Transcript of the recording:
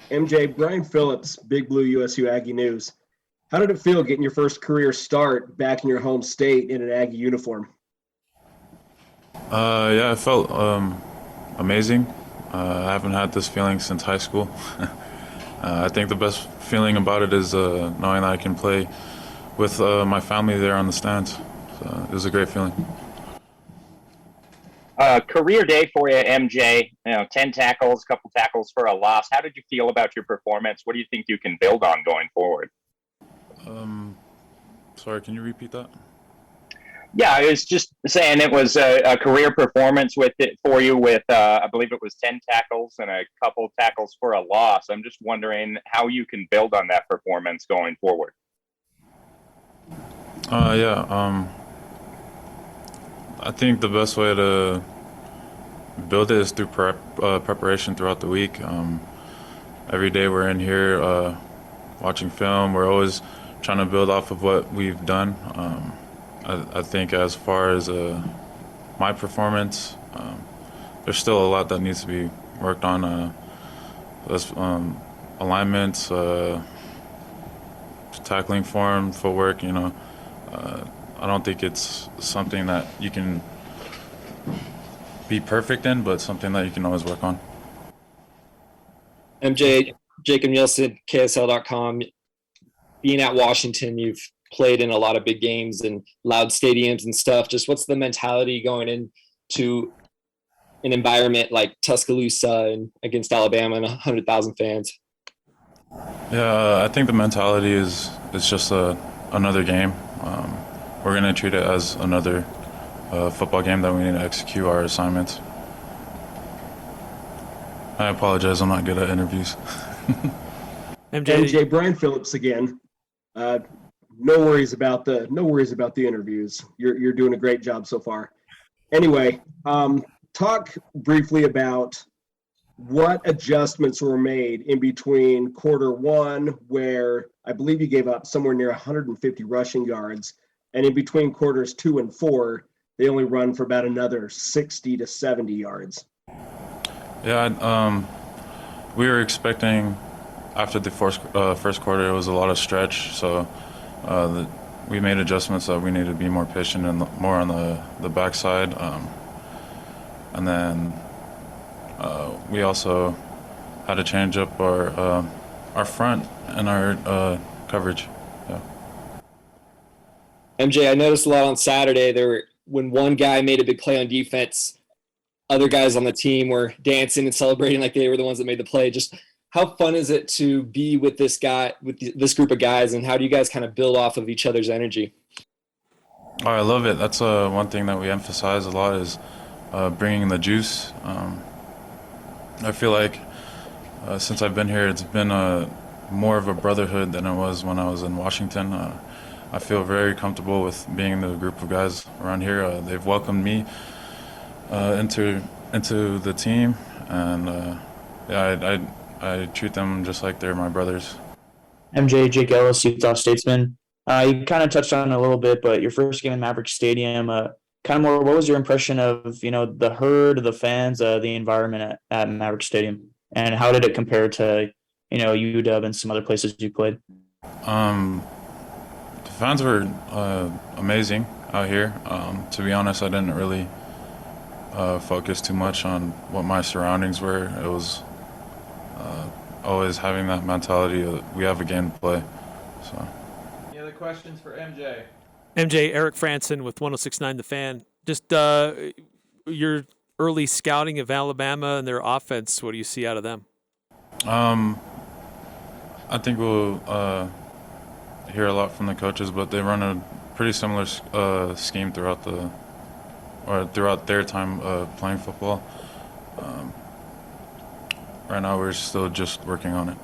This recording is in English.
MJ, Brian Phillips, Big Blue USU Aggie News. How did it feel getting your first career start back in your home state in an Aggie uniform? Yeah, it felt amazing. I haven't had this feeling since high school. I think the best feeling about it is knowing that I can play with my family there on the stands. So it was a great feeling. Career day for you, MJ. 10 tackles, couple tackles for a loss. How did you feel about your performance? What do you think you can build on going forward? Sorry, can you repeat that? Yeah, I was just saying it was a career performance with it for you with, I believe it was 10 tackles and a couple tackles for a loss. I'm just wondering how you can build on that performance going forward. Yeah, I think the best way to build it is through preparation throughout the week. Every day we're in here watching film. We're always trying to build off of what we've done. I think as far as my performance, there's still a lot that needs to be worked on. Alignments, tackling form, footwork, I don't think it's something that you can be perfect in, but something that you can always work on. MJ, Jacob Nielsen, KSL.com. Being at Washington, you've played in a lot of big games and loud stadiums and stuff. Just what's the mentality going into an environment like Tuscaloosa and against Alabama and 100,000 fans? Yeah, I think the mentality is just another game. We're going to treat it as another football game that we need to execute our assignments. I apologize, I'm not good at interviews. MJ, Brian Phillips again. No worries about the interviews. You're doing a great job so far. Anyway, talk briefly about what adjustments were made in between quarter one, where I believe you gave up somewhere near 150 rushing yards, and in between quarters 2 and 4, they only run for about another 60 to 70 yards. Yeah, we were expecting after the first quarter it was a lot of stretch, so we made adjustments that we needed to be more patient and more on the backside, and then we also had to change up our front and our coverage. Yeah. MJ, I noticed a lot on Saturday when one guy made a big play on defense, other guys on the team were dancing and celebrating like they were the ones that made the play. Just how fun is it to be with this group of guys, and how do you guys kind of build off of each other's energy? Oh, I love it. That's one thing that we emphasize a lot is bringing the juice. I feel like since I've been here, it's been more of a brotherhood than it was when I was in Washington. I feel very comfortable with being in the group of guys around here. They've welcomed me into the team, and I treat them just like they're my brothers. MJ, Jake Ellis, Utah Statesman. You kind of touched on it a little bit, but your first game in Maverick Stadium, kind of more, what was your impression of, the herd, the fans, the environment at Maverick Stadium? And how did it compare to, UW and some other places you played? The fans were amazing out here. To be honest, I didn't really focus too much on what my surroundings were. It was always having that mentality that we have a game to play. So. Any other questions for MJ? MJ, Eric Franson with 106.9 The Fan. Just your early scouting of Alabama and their offense, what do you see out of them? I think we'll hear a lot from the coaches, but they run a pretty similar scheme throughout their time playing football. Right now we're still just working on it.